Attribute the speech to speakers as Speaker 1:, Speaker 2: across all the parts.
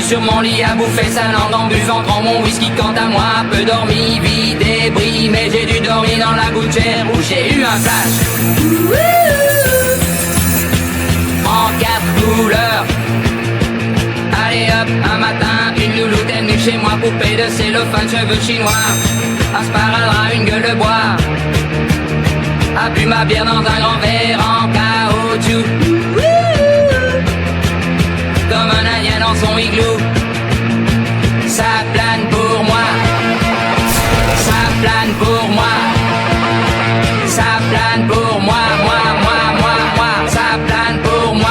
Speaker 1: sur mon lit à bouffer sa langue en buvant grand mon whisky. Quant à moi, peu dormi, vie débris, mais j'ai dû dormir dans la gouttière où j'ai eu un flash. En 4 couleurs. Allez hop, un matin, une louloute est venue chez moi, poupée de cellophane, cheveux chinois, un sparadrap, une gueule de bois, a bu ma bière dans un grand verre en caoutchouc, comme un indien dans son igloo. Ça plane pour moi, ça plane pour moi, ça plane pour moi, moi, ça plane pour moi.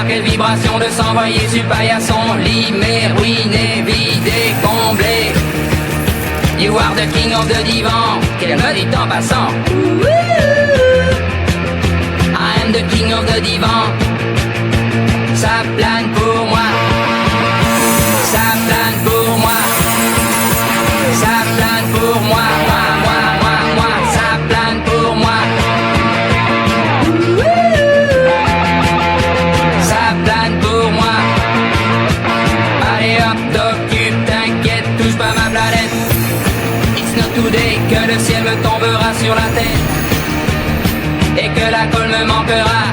Speaker 1: Quelle vibration de s'envoyer sur paillasson. Lit, mais ruiné, vidé, comblé. You are the king of the divan. Qu'elle me dit en passant. I am the king of the divan. Ça plane pour moi. Ça plane pour moi. Ça plane pour moi. Moi. Ça plane pour moi. Today, que le ciel me tombera sur la tête et que la colle me manquera.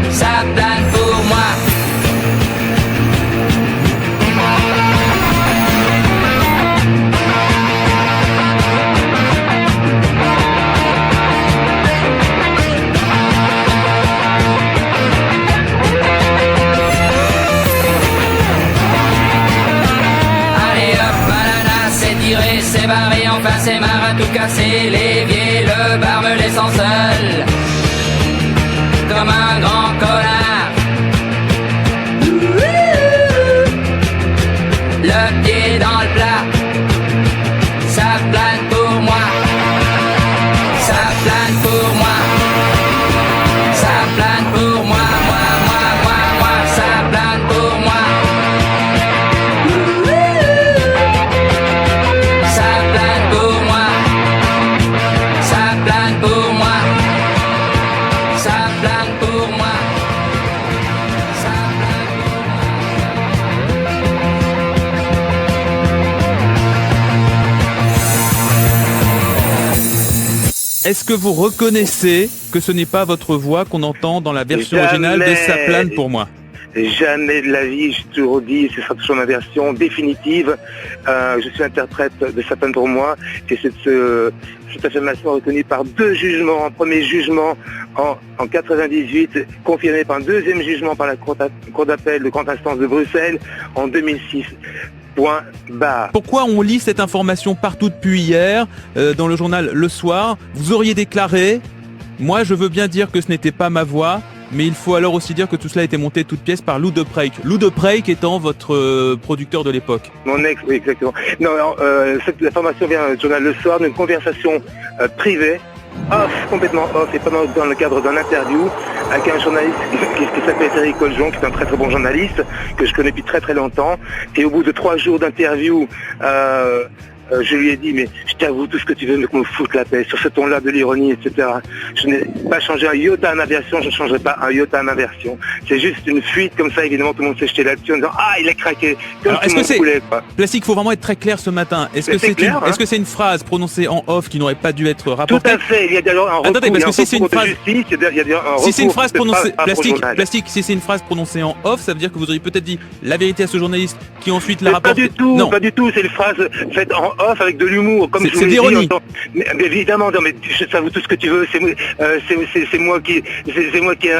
Speaker 1: Ça plane pour moi. C'est barré, enfin c'est marre à tout casser. L'évier, le bar me laissant seul comme un grand connard. Le pied dans le plat. Ça plane pour moi. Ça plane pour moi. Ça plane pour moi. Moi. Ça plane pour moi.
Speaker 2: Est-ce que vous reconnaissez que ce n'est pas votre voix qu'on entend dans la version originale de Ça plane pour moi?
Speaker 3: Jamais de la vie, j'ai toujours dit, ce sera toujours ma version définitive. Je suis interprète de Ça plane pour moi, et cette affirmation reconnue par 2 jugements. Un premier jugement en 98, confirmé par un deuxième jugement par la Cour d'appel de grande instance de Bruxelles en 2006. Point barre.
Speaker 2: Pourquoi on lit cette information partout depuis hier, dans le journal Le Soir? Vous auriez déclaré, moi je veux bien dire que ce n'était pas ma voix, mais il faut alors aussi dire que tout cela a été monté toute pièce par Lou de Preik. Lou de Preik étant votre producteur de l'époque.
Speaker 3: Mon ex, oui, exactement. Non, alors, cette information vient du journal Le Soir, d'une conversation privée, complètement off, et pas dans le cadre d'un interview avec un journaliste qui s'appelle Eric Coljon, qui est un très très bon journaliste, que je connais depuis très très longtemps. Et au bout de 3 jours d'interview, je lui ai dit, mais je t'avoue tout ce que tu veux, mais qu'on me foute la paix, sur ce ton-là de l'ironie, etc. Je n'ai pas changé un iota à ma version, je ne changerai pas un iota à ma version. C'est juste une fuite comme ça, évidemment, tout le monde s'est jeté là-dessus en disant, ah, il a craqué, comme
Speaker 2: alors,
Speaker 3: tout le monde voulait, quoi.
Speaker 2: Plastique, il faut vraiment être très clair ce matin. Est-ce que c'est une phrase prononcée en off qui n'aurait pas dû être rapportée?
Speaker 3: Tout à fait, il y a d'ailleurs un recours,
Speaker 2: attendez, parce que si c'est une phrase,
Speaker 3: si c'est une phrase
Speaker 2: prononcée, Plastique, si c'est une phrase prononcée en off, ça veut dire que vous auriez peut-être dit la vérité à ce journaliste qui ensuite la rapporte.
Speaker 3: Pas du tout, c'est une phrase faite en off avec de l'humour. Comme
Speaker 2: c'est l'ironie.
Speaker 3: Mais évidemment, non, mais ça vaut tout ce que tu veux. C'est moi qui ai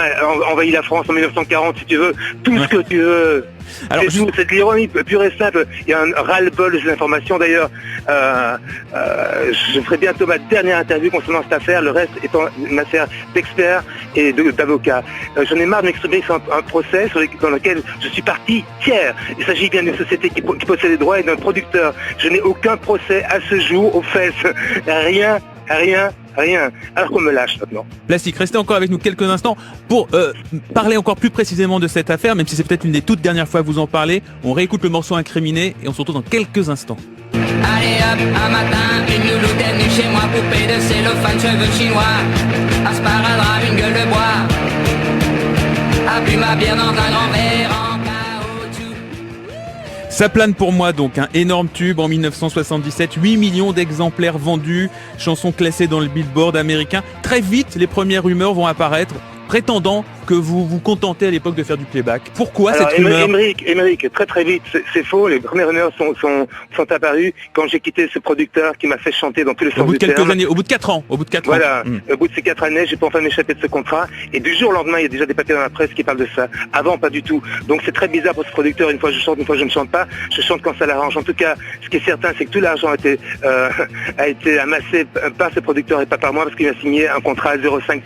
Speaker 3: envahi la France en 1940, si tu veux. Tout ce que tu veux. Alors, c'est de l'ironie pure et simple. Il y a un ras-le-bol de ces informations. D'ailleurs, je ferai bientôt ma dernière interview concernant cette affaire. Le reste étant une affaire d'experts et d'avocats. J'en ai marre de m'exprimer sur un procès dans lequel je suis partie tiers. Il s'agit bien d'une société qui possède les droits et d'un producteur. Je n'ai aucun procès à ce jour aux fesses. Rien. Alors qu'on me lâche maintenant.
Speaker 2: Plastique, restez encore avec nous quelques instants pour parler encore plus précisément de cette affaire, même si c'est peut-être une des toutes dernières fois que vous en parlez. On réécoute le morceau incriminé et on se retrouve dans quelques instants.
Speaker 1: Allez hop, un matin, une louloute est venue chez moi, poupée de cellophane, cheveux chinois, un sparadrap, une gueule de bois, a bu ma bière dans un grand verre en caoutchouc.
Speaker 2: Ça plane pour moi, donc un énorme tube en 1977, 8 millions d'exemplaires vendus, chanson classée dans le Billboard américain. Très vite, les premières rumeurs vont apparaître, prétendant que vous vous contentez à l'époque de faire du playback. Pourquoi
Speaker 3: Alors,
Speaker 2: cette rumeur?
Speaker 3: Émeric, très vite, c'est faux. Les premières rumeurs sont apparues quand j'ai quitté ce producteur qui m'a fait chanter dans tous les sens
Speaker 2: Au bout de
Speaker 3: du
Speaker 2: quelques
Speaker 3: terme.
Speaker 2: années, au bout de 4 ans.
Speaker 3: Voilà, au bout de ces 4 années, j'ai pas enfin m'échapper de ce contrat. Et du jour au lendemain, il y a déjà des papiers dans la presse qui parlent de ça. Avant, pas du tout. Donc c'est très bizarre pour ce producteur. Une fois je chante, une fois je ne chante pas. Je chante quand ça l'arrange. En tout cas, ce qui est certain, c'est que tout l'argent a été amassé par ce producteur et pas par moi parce qu'il a signé un contrat à 0,5%.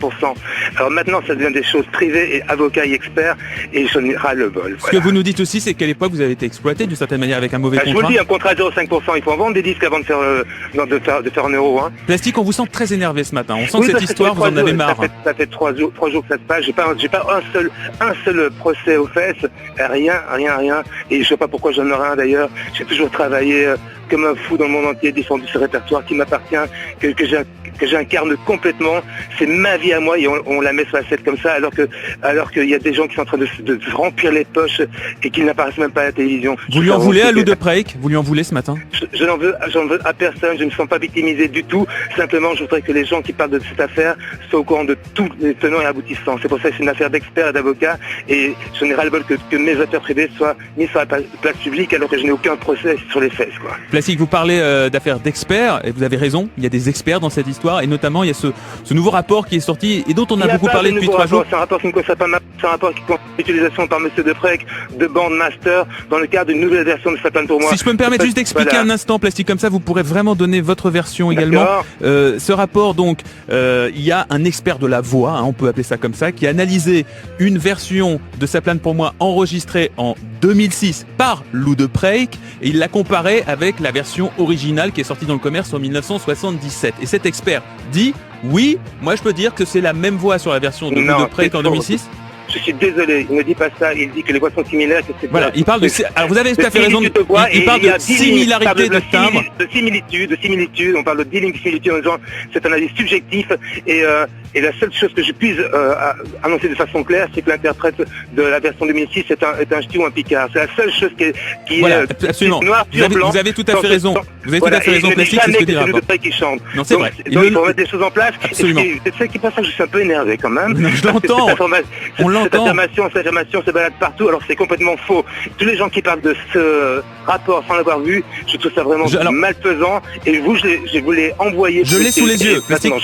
Speaker 3: Alors maintenant, ça devient des choses privées et avocats et experts et j'en ai ras le bol.
Speaker 2: Ce que vous nous dites aussi, c'est qu'à l'époque, vous avez été exploité d'une certaine manière avec un mauvais
Speaker 3: Je vous le
Speaker 2: contrat.
Speaker 3: dis, un contrat à 0,5%, il faut en vendre des disques avant de faire un euro. Hein.
Speaker 2: Plastique, on vous sent très énervé ce matin. On sent
Speaker 3: Oui,
Speaker 2: que cette
Speaker 3: parce que
Speaker 2: histoire, vous en avez marre.
Speaker 3: Ça fait 3 jours que ça se passe. J'ai pas un seul procès aux fesses. Rien. Et je sais pas pourquoi j'en aurais un d'ailleurs. J'ai toujours travaillé comme un fou dans le monde entier, défendu ce répertoire qui m'appartient, que j'incarne complètement. C'est ma vie à moi et on la met sur la scène comme ça alors qu'il y a des gens qui sont en train de se remplir les poches et qui n'apparaissent même pas à la télévision.
Speaker 2: Vous lui en voulez à Lou de Preik? Vous lui en voulez ce matin?
Speaker 3: Je n'en veux à personne, je ne me sens pas victimisé du tout. Simplement, je voudrais que les gens qui parlent de cette affaire soient au courant de tous les tenants et aboutissants. C'est pour ça que c'est une affaire d'experts et d'avocats et je n'ai ras-le-bol que mes affaires privées soient mises sur la place publique alors que je n'ai aucun procès sur les fesses, quoi.
Speaker 2: Plastique, vous parlez d'affaires d'experts et vous avez raison. Il y a des experts dans cette histoire et notamment il y a ce nouveau rapport qui est sorti et dont on a beaucoup parlé depuis 3 jours.
Speaker 3: C'est un rapport qui ne concerne pas c'est un rapport qui concerne l'utilisation par Monsieur de Preik de bandes master dans le cadre d'une nouvelle version de Ça plane pour moi.
Speaker 2: Si je peux me permettre juste d'expliquer un instant, Plastique, comme ça vous pourrez vraiment donner votre version également. Ce rapport, donc, il y a un expert de la voix, hein, on peut appeler ça comme ça, qui a analysé une version de Ça plane pour moi enregistrée en 2006 par Lou de Preik et il l'a comparée avec la version originale qui est sortie dans le commerce en 1977. Et cet expert dit, oui, moi je peux dire que c'est la même voix sur la version de Lou de Preik en 2006.
Speaker 3: Je suis désolé, il ne dit pas ça, il dit que les voix sont similaires. Que c'est
Speaker 2: voilà, il parle de... Alors vous avez tout à fait raison, il parle de similarité de timbre.
Speaker 3: De similitude, on parle de dealing de similitude en disant c'est un avis subjectif et la seule chose que je puisse annoncer de façon claire, c'est que l'interprète de la version 2006 est un ch'ti ou un picard. C'est la seule chose qui
Speaker 2: voilà,
Speaker 3: est
Speaker 2: absolument.
Speaker 3: noir sur blanc.
Speaker 2: Vous avez tout à fait raison. Vous avez tout à fait raison, Plastique, c'est ce que dit le rapport.
Speaker 3: Qui chante.
Speaker 2: Non, c'est vrai.
Speaker 3: Donc il faut mettre des choses en place.
Speaker 2: Absolument.
Speaker 3: C'est ça qui passe, que je suis un peu énervé quand même.
Speaker 2: Non, je l'entends. On l'entend.
Speaker 3: Cette affirmation se balade partout, alors c'est complètement faux. Tous les gens qui parlent de ce rapport sans l'avoir vu, je trouve ça vraiment malfaisant. Et vous, je vous l'ai envoyé.
Speaker 2: Je l'ai sous les yeux. Plastique.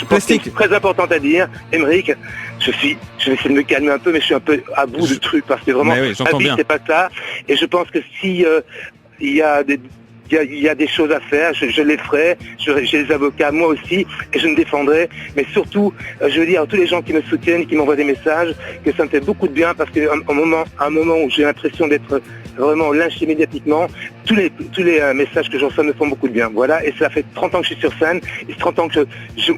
Speaker 3: C'est très important à dire, Émeric. Je vais essayer de me calmer un peu, mais je suis un peu à bout de trucs parce que vraiment,
Speaker 2: oui,
Speaker 3: ma vie, c'est pas ça. Et je pense que si il y a des choses à faire, je les ferai, j'ai les avocats, moi aussi, et je me défendrai. Mais surtout, je veux dire à tous les gens qui me soutiennent, qui m'envoient des messages, que ça me fait beaucoup de bien parce qu'à un moment où j'ai l'impression d'être vraiment lynché médiatiquement, tous les messages que j'en reçois me font beaucoup de bien. Voilà, et ça fait 30 ans que je suis sur scène, et 30 ans que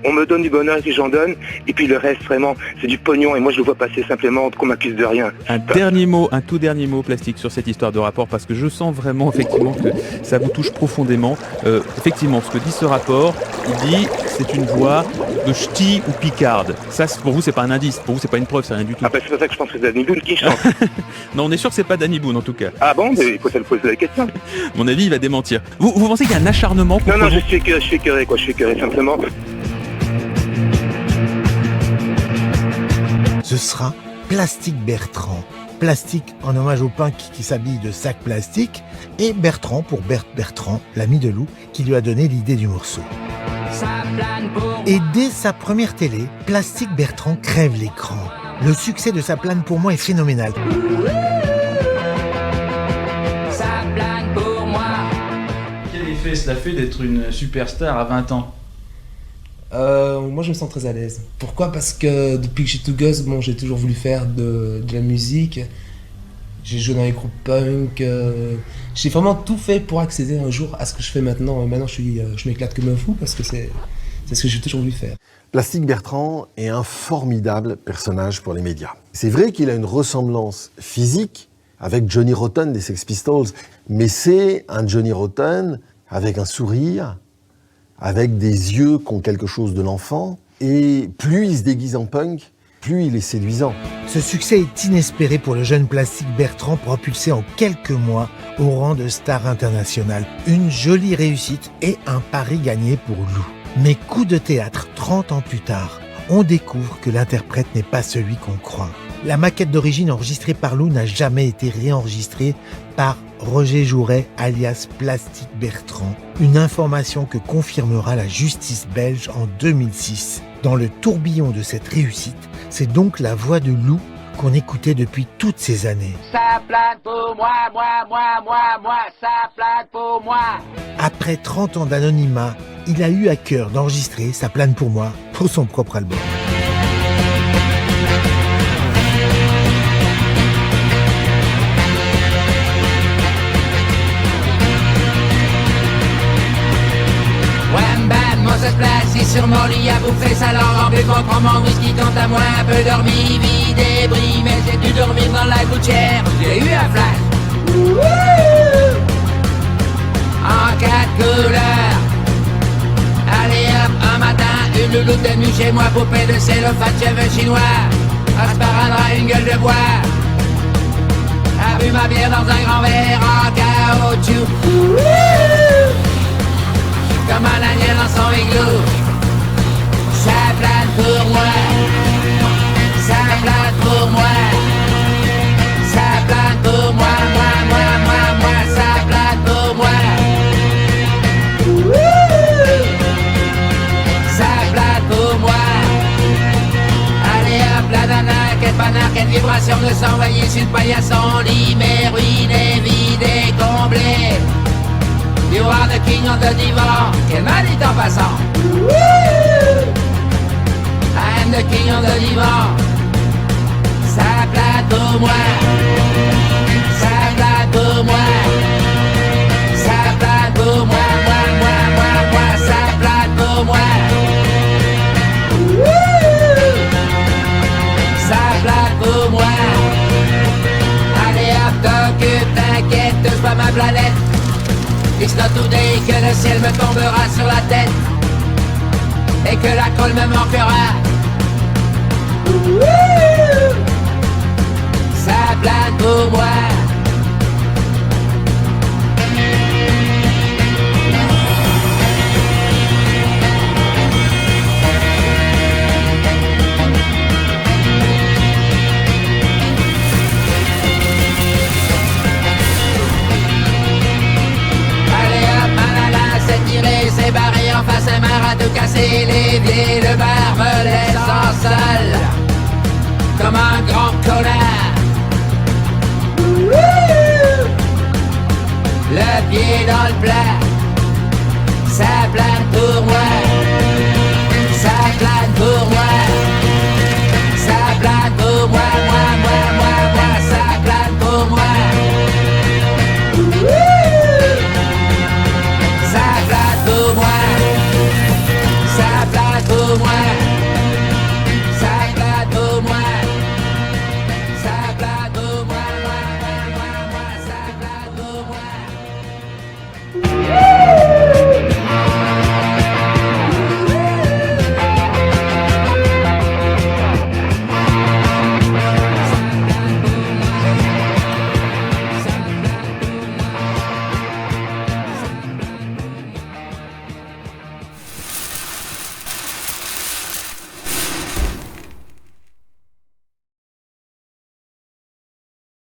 Speaker 3: on me donne du bonheur et que j'en donne, et puis le reste, vraiment, c'est du pognon, et moi je le vois passer simplement qu'on m'accuse de rien.
Speaker 2: Un tout dernier mot, Plastique, sur cette histoire de rapport, parce que je sens vraiment, effectivement, que ça vous touche profondément. Effectivement, ce que dit ce rapport, il dit, c'est une voix de ch'ti ou picarde. Ça, pour vous, c'est pas un indice, pour vous, c'est pas une preuve, c'est rien du tout.
Speaker 3: Ah bah c'est pour ça que je pense que c'est Danny Boone qui chante.
Speaker 2: Non, on est sûr que c'est pas Danny Boone, en tout cas.
Speaker 3: Ah bon, mais il faut se poser la question.
Speaker 2: Mon avis, il va démentir. Vous pensez qu'il y a un acharnement contre
Speaker 3: Non,
Speaker 2: vous?
Speaker 3: je suis écœuré, quoi. Je suis écœuré, simplement.
Speaker 4: Ce sera Plastique Bertrand. Plastique en hommage au punk qui s'habille de sac plastique et Bertrand pour Bertrand, l'ami de Lou, qui lui a donné l'idée du morceau. Et dès sa première télé, Plastique Bertrand crève l'écran. Le succès de Ça plane pour moi est phénoménal.
Speaker 5: Quel effet cela fait d'être une superstar à 20 ans?
Speaker 6: Moi je me sens très à l'aise. Pourquoi? Parce que depuis que j'ai tout gosse, j'ai toujours voulu faire de la musique. J'ai joué dans les groupes punk. J'ai vraiment tout fait pour accéder un jour à ce que je fais maintenant. Et maintenant je m'éclate comme un fou parce que c'est ce que j'ai toujours voulu faire.
Speaker 7: Plastique Bertrand est un formidable personnage pour les médias. C'est vrai qu'il a une ressemblance physique avec Johnny Rotten des Sex Pistols, mais c'est un Johnny Rotten avec un sourire, avec des yeux qui ont quelque chose de l'enfant. Et plus il se déguise en punk, plus il est séduisant.
Speaker 4: Ce succès est inespéré pour le jeune Plastique Bertrand, propulsé en quelques mois au rang de star internationale. Une jolie réussite et un pari gagné pour Lou. Mais coup de théâtre, 30 ans plus tard, on découvre que l'interprète n'est pas celui qu'on croit. La maquette d'origine enregistrée par Lou n'a jamais été réenregistrée par Roger Jouret, alias Plastique Bertrand. Une information que confirmera la justice belge en 2006. Dans le tourbillon de cette réussite, c'est donc la voix de Lou qu'on écoutait depuis toutes ces années.
Speaker 1: Ça plane pour moi, ça plane pour moi.
Speaker 4: Après 30 ans d'anonymat, il a eu à cœur d'enregistrer Ça plane pour moi pour son propre album.
Speaker 1: Se place sur mon lit à bouffer sa langue en buvant, prends mon whisky quant à moi, un peu dormi, vie débris, mais j'ai dû dormir dans la gouttière, j'ai eu un flash. En 4 couleurs. Allez hop, un matin, une louloute est venue chez moi, poupée de cellophane, cheveux chinois, un sparadrap, une gueule de bois, a bu ma bière dans un grand verre en caoutchouc. Comme un agneau dans son igloo. Ça plane pour moi. Ça plane pour moi. Ça plane pour moi. Moi. Ça plane pour moi. Ça plane pour moi. Allez hop, la nana, quelle banane, quelle vibration de s'envoyer sur le paillasson. Lit, mais ruiné, vidé, comblé. You are the king of the divan. Quel mal est en passant. I am the king of the divan. Ça plane pour moi. Ça plane pour moi. Ça plane pour moi. Moi. Ça plane pour moi. Ça plane pour moi. Allez hop, t'occupe, t'inquiète, touche pas ma planète. It's not today que le ciel me tombera sur la tête et que la colle me manquera. Ça plane pour moi. C'est barré en face un marin de casser l'évier. Le bar me laisse en salle comme un grand connard. Le pied dans le plat, ça plane